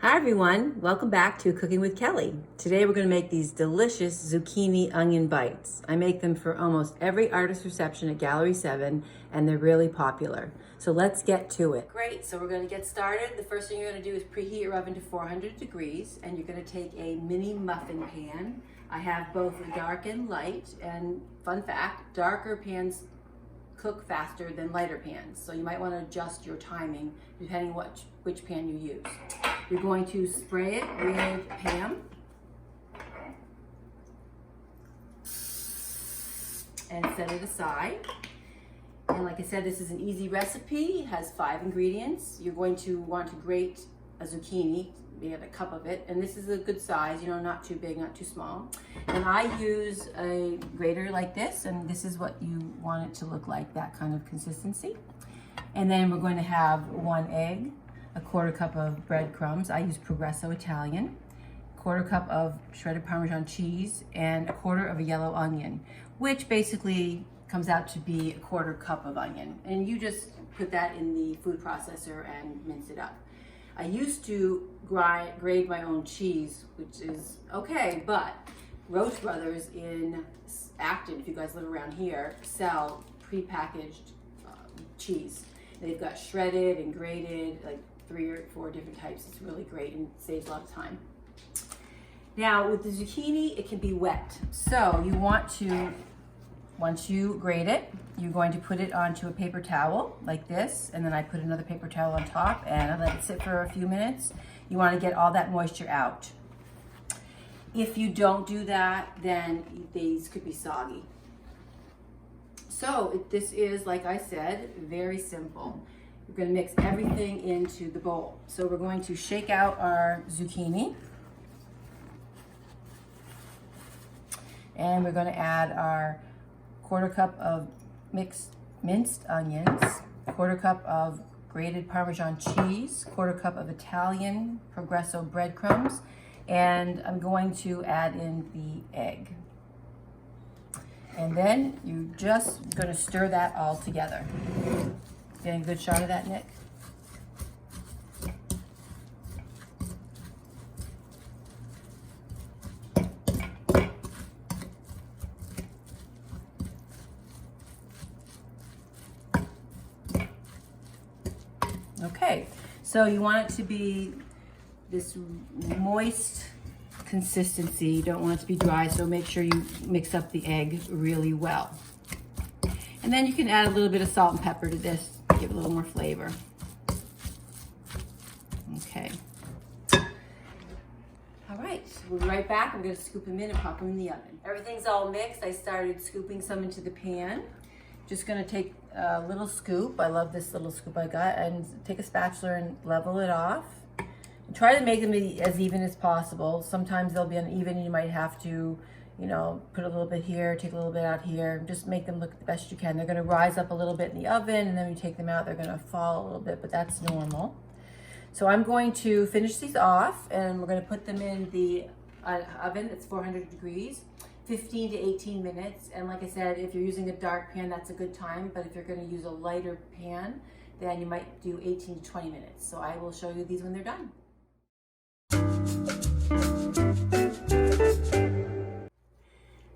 Hi everyone, welcome back to Cooking with Kelli. Today we're going to make these delicious zucchini onion bites. I make them for almost every artist reception at Gallery 7 and they're really popular. So let's get to it. Great, so we're going to get started. The first thing you're going to do is preheat your oven to 400 degrees and you're going to take a mini muffin pan. I have both dark and light, and fun fact, darker pans cook faster than lighter pans. So you might want to adjust your timing depending which pan you use. You're going to spray it with Pam and set it aside. And like I said, this is an easy recipe. It has 5 ingredients. You're going to want to grate a zucchini. We have a cup of it, and this is a good size, not too big, not too small. And I use a grater like this, and this is what you want it to look like, that kind of consistency. And then we're going to have 1 egg, a 1/4 cup of breadcrumbs. I use Progresso Italian, 1/4 cup of shredded Parmesan cheese, and 1/4 of a yellow onion, which basically comes out to be a 1/4 cup of onion. And you just put that in the food processor and mince it up. I used to grate my own cheese, which is okay, but Roach Brothers in Acton, if you guys live around here, sell prepackaged cheese. They've got shredded and grated, like 3 or 4 different types. It's really great and saves a lot of time. Now with the zucchini, it can be wet. So you want to, once you grate it, you're going to put it onto a paper towel like this, and then I put another paper towel on top and I let it sit for a few minutes. You want to get all that moisture out. If you don't do that, then these could be soggy. So this is, like I said, very simple. We're going to mix everything into the bowl. So we're going to shake out our zucchini. And we're going to add our 1/4 cup of minced onions, 1/4 cup of grated Parmesan cheese, 1/4 cup of Italian Progresso breadcrumbs, and I'm going to add in the egg. And then you're just going to stir that all together. Getting a good shot of that, Nick? Okay, so you want it to be this moist consistency. You don't want it to be dry, so make sure you mix up the egg really well. And then you can add a little bit of salt and pepper to this, give it a little more flavor. Okay. All right, we'll be right back. I'm going to scoop them in and pop them in the oven. Everything's all mixed. I started scooping some into the pan. Just going to take a little scoop. I love this little scoop I got, and take a spatula and level it off. And try to make them as even as possible. Sometimes they'll be uneven and you might have to, put a little bit here, take a little bit out here. Just make them look the best you can. They're going to rise up a little bit in the oven, and then when you take them out, they're going to fall a little bit, but that's normal. So I'm going to finish these off, and we're going to put them in the oven that's 400 degrees. 15 to 18 minutes, and like I said, if you're using a dark pan, that's a good time, but if you're going to use a lighter pan, then you might do 18 to 20 minutes. So I will show you these when they're done.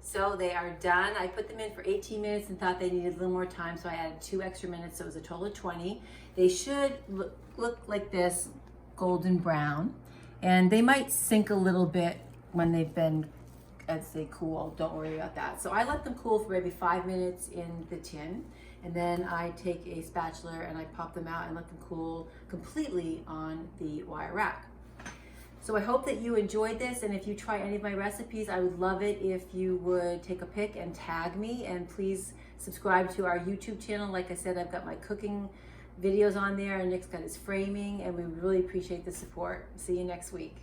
So they are done. I put them in for 18 minutes and thought they needed a little more time, so I added 2 extra minutes, so it was a total of 20. They should look like this, golden brown, and they might sink a little bit when they've been, as they cool. Don't worry about that. So I let them cool for maybe 5 minutes in the tin, and then I take a spatula and I pop them out and let them cool completely on the wire rack. So I hope that you enjoyed this, and if you try any of my recipes, I would love it if you would take a pic and tag me, and please subscribe to our YouTube channel. Like I said, I've got my cooking videos on there, and Nick's got his framing, and we really appreciate the support. See you next week.